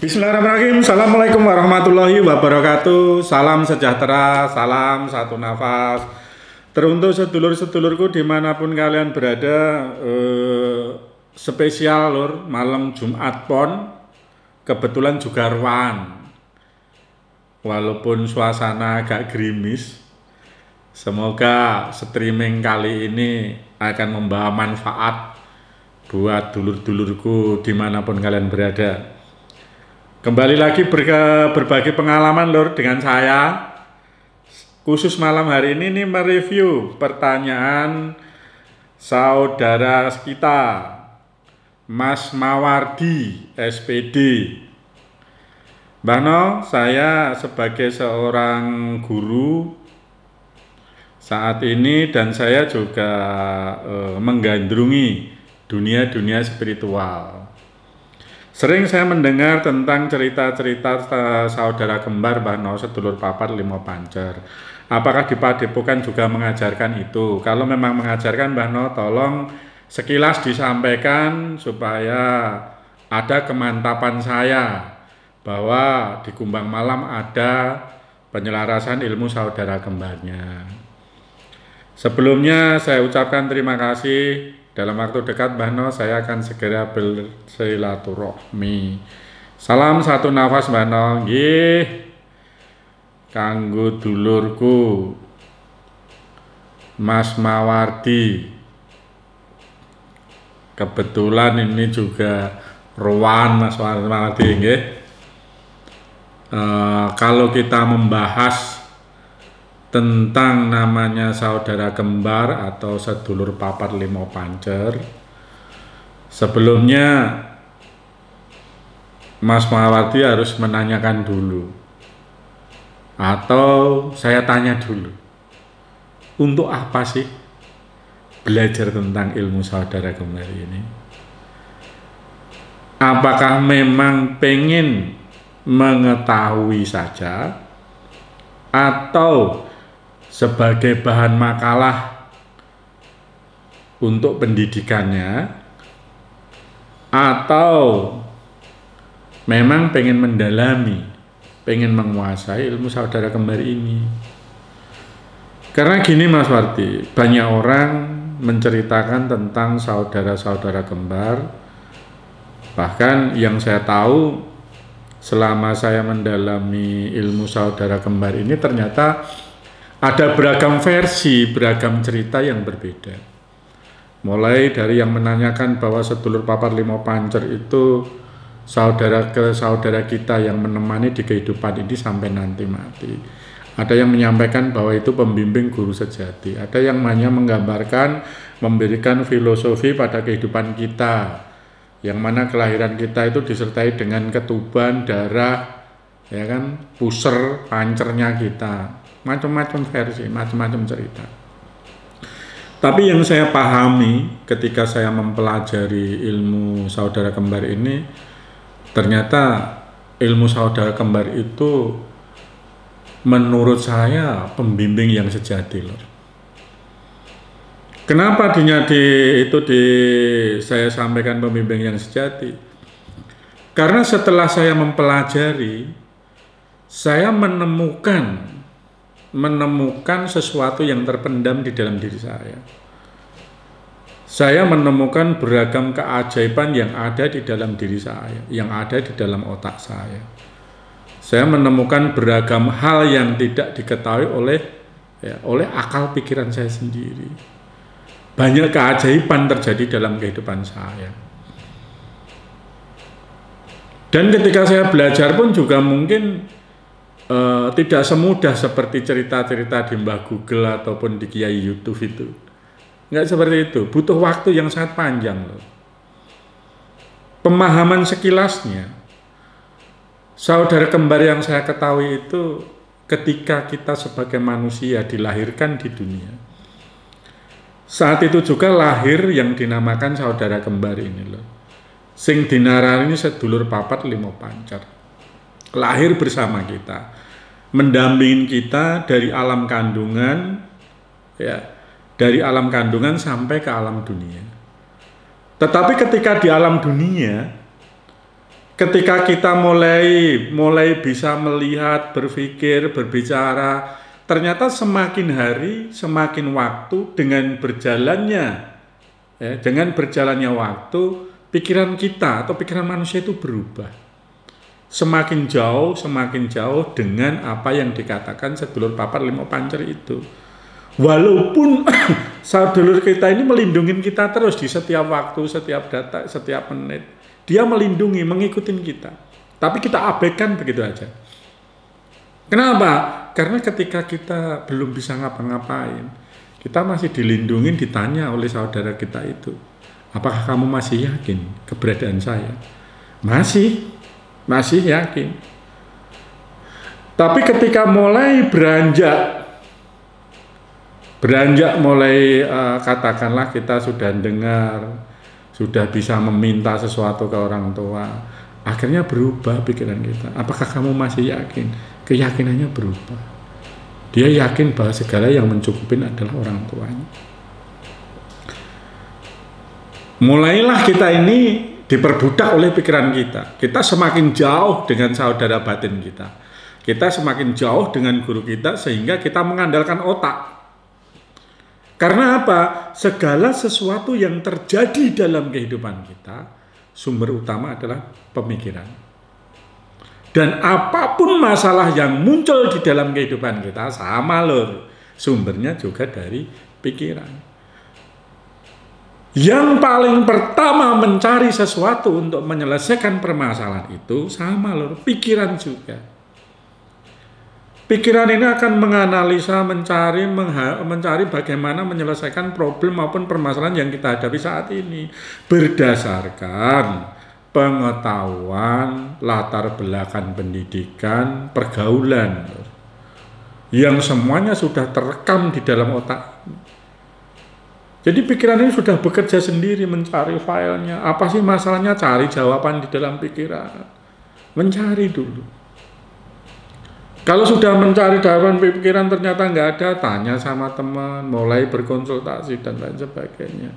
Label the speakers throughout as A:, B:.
A: Bismillahirrahmanirrahim. Assalamualaikum warahmatullahi wabarakatuh. Salam sejahtera, salam satu nafas. Teruntuk sedulur-sedulurku dimanapun kalian berada, spesial lur, malam Jumat Pon, kebetulan juga ruan. Walaupun suasana agak gerimis, semoga streaming kali ini akan membawa manfaat buat dulur-dulurku dimanapun kalian berada. Kembali lagi berbagi pengalaman lur dengan saya. Khusus malam hari ini nih mereview pertanyaan saudara kita Mas Mawardi SPD. Mbah No, saya sebagai seorang guru saat ini dan saya juga menggandrungi dunia spiritual. Sering saya mendengar tentang cerita-cerita saudara kembar Mbah No, sedulur papat limo pancer. Apakah di Padepokan juga mengajarkan itu? Kalau memang mengajarkan Mbah No, tolong sekilas disampaikan supaya ada kemantapan saya bahwa di Kumbang Malam ada penyelarasan ilmu saudara kembarnya. Sebelumnya saya ucapkan terima kasih. Dalam waktu dekat Mbah No, saya akan segera bersilaturahmi. Salam satu nafas Mbah No. Nggih. Kanggo dulurku Mas Mawardi. Kebetulan ini juga ruan Mas Mawardi nggih. Kalau kita membahas tentang namanya saudara kembar atau sedulur papat limo pancer, sebelumnya Mas Mawardi harus menanyakan dulu, atau saya tanya dulu, untuk apa sih belajar tentang ilmu saudara kembar ini? Apakah memang pengen mengetahui saja, atau sebagai bahan makalah untuk pendidikannya, atau memang pengen mendalami, pengen menguasai ilmu saudara kembar ini? Karena gini Mas Wardi, banyak orang menceritakan tentang saudara-saudara kembar. Bahkan yang saya tahu selama saya mendalami ilmu saudara kembar ini, ternyata ada beragam versi, beragam cerita yang berbeda. Mulai dari yang menanyakan bahwa sedulur papat limo pancer itu saudara kita yang menemani di kehidupan ini sampai nanti mati. Ada yang menyampaikan bahwa itu pembimbing guru sejati. Ada yang hanya menggambarkan, memberikan filosofi pada kehidupan kita, yang mana kelahiran kita itu disertai dengan ketuban, darah, ya kan, puser, pancernya kita. Macam-macam versi, macam-macam cerita. Tapi yang saya pahami ketika saya mempelajari ilmu saudara kembar ini, ternyata ilmu saudara kembar itu menurut saya pembimbing yang sejati loh. Kenapa saya sampaikan pembimbing yang sejati? Karena setelah saya mempelajari, saya menemukan sesuatu yang terpendam di dalam diri saya. Saya menemukan beragam keajaiban yang ada di dalam diri saya, yang ada di dalam otak saya. Saya menemukan beragam hal yang tidak diketahui oleh akal pikiran saya sendiri. Banyak keajaiban terjadi dalam kehidupan saya. Dan ketika saya belajar pun juga mungkin tidak semudah seperti cerita-cerita di Mbah Google ataupun di Kiai YouTube itu. Nggak seperti itu, butuh waktu yang sangat panjang loh. Pemahaman sekilasnya, saudara kembar yang saya ketahui itu ketika kita sebagai manusia dilahirkan di dunia, saat itu juga lahir yang dinamakan saudara kembar ini loh. Sing dinarani sedulur papat limo pancar. Lahir bersama kita, mendampingin kita dari alam kandungan, ya, dari alam kandungan sampai ke alam dunia. Tetapi ketika di alam dunia, ketika kita mulai bisa melihat, berpikir, berbicara, ternyata semakin hari, semakin waktu dengan berjalannya waktu, pikiran kita atau pikiran manusia itu berubah. Semakin jauh dengan apa yang dikatakan sedulur papat limo pancer itu. Walaupun saudara kita ini melindungi kita terus di setiap waktu, setiap data, setiap menit. Dia melindungi, mengikuti kita. Tapi kita abaikan begitu aja. Kenapa? Karena ketika kita belum bisa ngapa-ngapain, kita masih dilindungi, ditanya oleh saudara kita itu. Apakah kamu masih yakin keberadaan saya? Masih yakin. Tapi ketika mulai beranjak mulai katakanlah kita sudah dengar, sudah bisa meminta sesuatu ke orang tua, akhirnya berubah pikiran kita. Apakah kamu masih yakin? Keyakinannya berubah. Dia yakin bahwa segala yang mencukupin adalah orang tuanya. Mulailah kita ini diperbudak oleh pikiran kita. Kita semakin jauh dengan saudara batin kita. Kita semakin jauh dengan guru kita sehingga kita mengandalkan otak. Karena apa? Segala sesuatu yang terjadi dalam kehidupan kita, sumber utama adalah pemikiran. Dan apapun masalah yang muncul di dalam kehidupan kita, sama loh, sumbernya juga dari pikiran. Yang paling pertama mencari sesuatu untuk menyelesaikan permasalahan itu sama loh, pikiran juga. Pikiran ini akan menganalisa, mencari bagaimana menyelesaikan problem maupun permasalahan yang kita hadapi saat ini berdasarkan pengetahuan, latar belakang pendidikan, pergaulan yang semuanya sudah terekam di dalam otak. Jadi pikiran ini sudah bekerja sendiri mencari filenya. Apa sih masalahnya? Cari jawaban di dalam pikiran. Mencari dulu. Kalau sudah mencari jawaban pikiran ternyata nggak ada, tanya sama teman, mulai berkonsultasi dan lain sebagainya.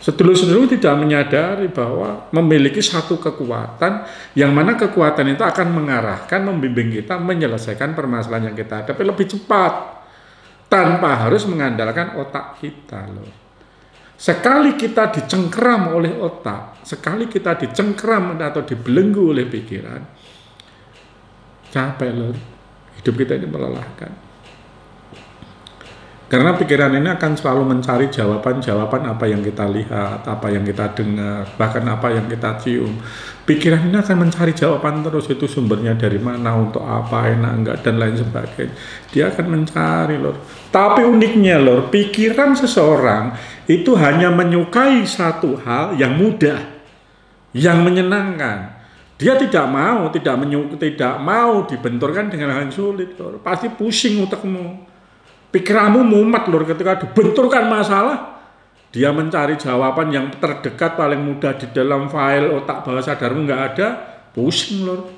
A: Sedulur-sedulur tidak menyadari bahwa memiliki satu kekuatan yang mana kekuatan itu akan mengarahkan, membimbing kita menyelesaikan permasalahan yang kita hadapi lebih cepat. Tanpa harus mengandalkan otak kita loh. Sekali kita dicengkeram oleh otak, sekali kita dicengkeram atau dibelenggu oleh pikiran, capek loh. Hidup kita ini melelahkan. Karena pikiran ini akan selalu mencari jawaban-jawaban apa yang kita lihat, apa yang kita dengar, bahkan apa yang kita cium. Pikiran ini akan mencari jawaban terus, itu sumbernya dari mana, untuk apa, enak enggak, dan lain sebagainya. Dia akan mencari lor. Tapi uniknya lor, pikiran seseorang itu hanya menyukai satu hal yang mudah, yang menyenangkan. Dia tidak mau dibenturkan dengan hal yang sulit lor. Pasti pusing otakmu. Pikiranmu mumet lor ketika dibenturkan masalah. Dia mencari jawaban yang terdekat paling mudah di dalam file otak bawah sadarmu nggak ada, pusing lor.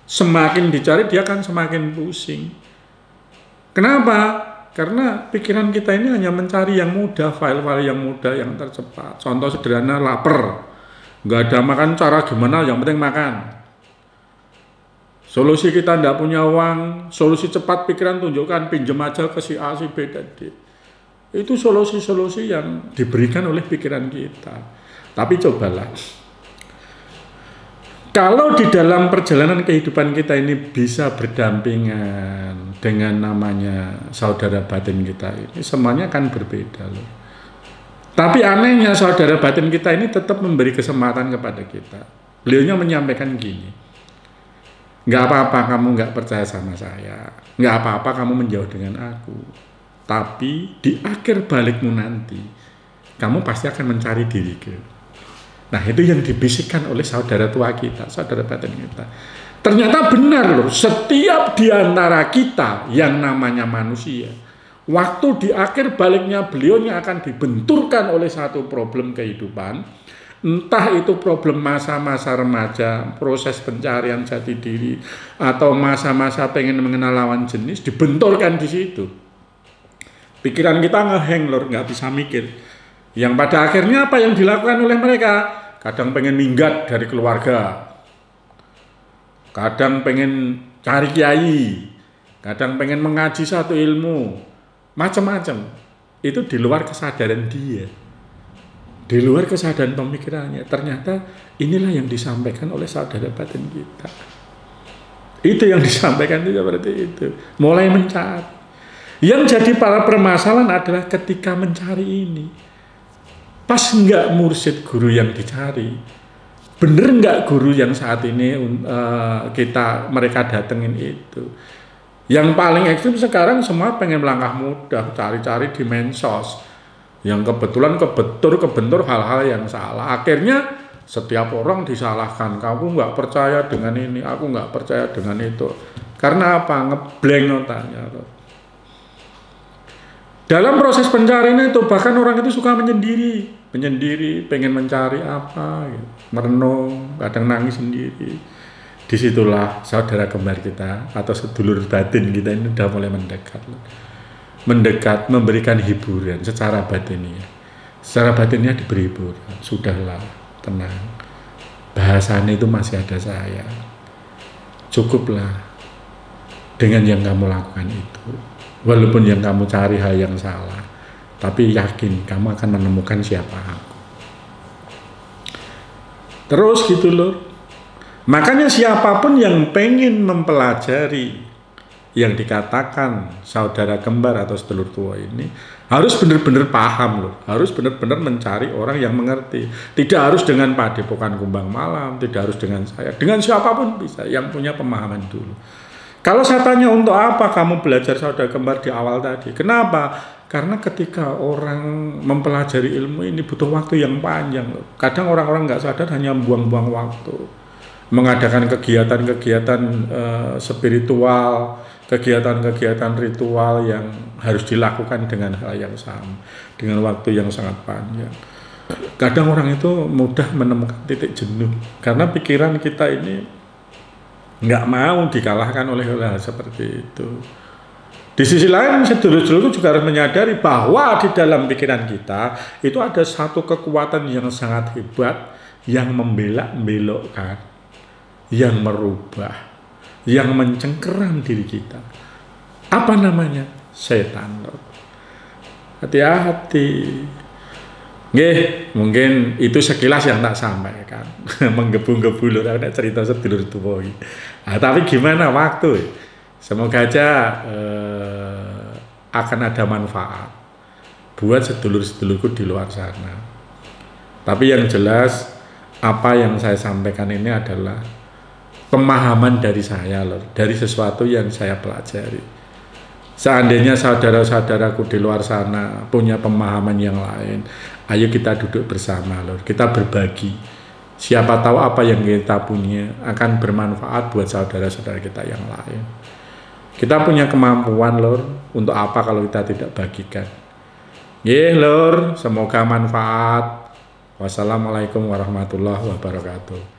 A: Semakin dicari dia akan semakin pusing. Kenapa? Karena pikiran kita ini hanya mencari yang mudah, file-file yang mudah, yang tercepat. Contoh sederhana, lapar, nggak ada makan, cara gimana? Yang penting makan. Solusi kita tidak punya uang, solusi cepat pikiran tunjukkan, pinjam aja ke si A, si B, dan D. Itu solusi-solusi yang diberikan oleh pikiran kita. Tapi cobalah, kalau di dalam perjalanan kehidupan kita ini bisa berdampingan dengan namanya saudara batin kita ini, semuanya akan berbeda loh. Tapi anehnya saudara batin kita ini tetap memberi kesempatan kepada kita. Beliaunya menyampaikan gini, nggak apa-apa kamu nggak percaya sama saya, nggak apa-apa kamu menjauh dengan aku, tapi di akhir balikmu nanti, kamu pasti akan mencari diriku. Nah itu yang dibisikkan oleh saudara tua kita, saudara batin kita. Ternyata benar loh, setiap di antara kita yang namanya manusia, waktu di akhir baliknya beliaunya akan dibenturkan oleh satu problem kehidupan, entah itu problem masa-masa remaja, proses pencarian jati diri, atau masa-masa pengen mengenal lawan jenis, dibenturkan di situ. Pikiran kita ngeheng lor, nggak bisa mikir. Yang pada akhirnya apa yang dilakukan oleh mereka? Kadang pengen minggat dari keluarga, kadang pengen cari kiai, kadang pengen mengaji satu ilmu, macam-macam. Itu di luar kesadaran dia, di luar kesadaran pemikirannya. Ternyata inilah yang disampaikan oleh saudara batin kita. Itu yang disampaikan itu seperti itu. Mulai mencari. Yang jadi para permasalahan adalah ketika mencari ini, pas enggak mursyid guru yang dicari, bener enggak guru yang saat ini mereka datengin itu. Yang paling ekstrim sekarang semua pengen melangkah mudah, cari-cari di mensos, yang kebentur hal-hal yang salah. Akhirnya setiap orang disalahkan, kamu nggak percaya dengan ini, aku nggak percaya dengan itu. Karena apa? Ngeblank otaknya. Dalam proses pencarian itu bahkan orang itu suka menyendiri, pengen mencari apa, gitu. Merenung, kadang nangis sendiri. Disitulah saudara kembar kita atau sedulur batin kita ini udah mulai mendekat, memberikan hiburan secara batinnya. Secara batinnya diberi hiburan, sudahlah, tenang. Bahasanya itu masih ada saya. Cukuplah dengan yang kamu lakukan itu. Walaupun yang kamu cari hal yang salah, tapi yakin kamu akan menemukan siapa aku. Terus gitu loh. Makanya siapapun yang pengen mempelajari yang dikatakan saudara kembar atau sedulur tua ini, harus benar-benar paham loh, harus benar-benar mencari orang yang mengerti. Tidak harus dengan Padepokan Kumbang Malam, tidak harus dengan saya, dengan siapapun bisa yang punya pemahaman dulu. Kalau saya tanya untuk apa kamu belajar saudara kembar di awal tadi, kenapa? Karena ketika orang mempelajari ilmu ini butuh waktu yang panjang loh. Kadang orang-orang nggak sadar hanya buang-buang waktu, mengadakan kegiatan-kegiatan spiritual, kegiatan-kegiatan ritual yang harus dilakukan dengan hal yang sama, dengan waktu yang sangat panjang. Kadang orang itu mudah menemukan titik jenuh karena pikiran kita ini nggak mau dikalahkan oleh hal seperti itu. Di sisi lain, sedulur-sedulurku juga harus menyadari bahwa di dalam pikiran kita itu ada satu kekuatan yang sangat hebat yang membelak-belokkan, yang merubah, yang mencengkeram diri kita. Apa namanya? Setan. Hati-hati. Nggih, mungkin itu sekilas yang tak sampaikan. Menggebu-gebu lho ada cerita sedulur tua. Nah, tapi gimana waktu? Semoga aja akan ada manfaat buat sedulur-sedulurku di luar sana. Tapi yang jelas apa yang saya sampaikan ini adalah pemahaman dari saya loh, dari sesuatu yang saya pelajari. Seandainya saudara-saudaraku di luar sana punya pemahaman yang lain, ayo kita duduk bersama lor, kita berbagi. Siapa tahu apa yang kita punya akan bermanfaat buat saudara-saudara kita yang lain. Kita punya kemampuan lor, untuk apa kalau kita tidak bagikan? Ye lor, semoga manfaat. Wassalamualaikum warahmatullahi wabarakatuh.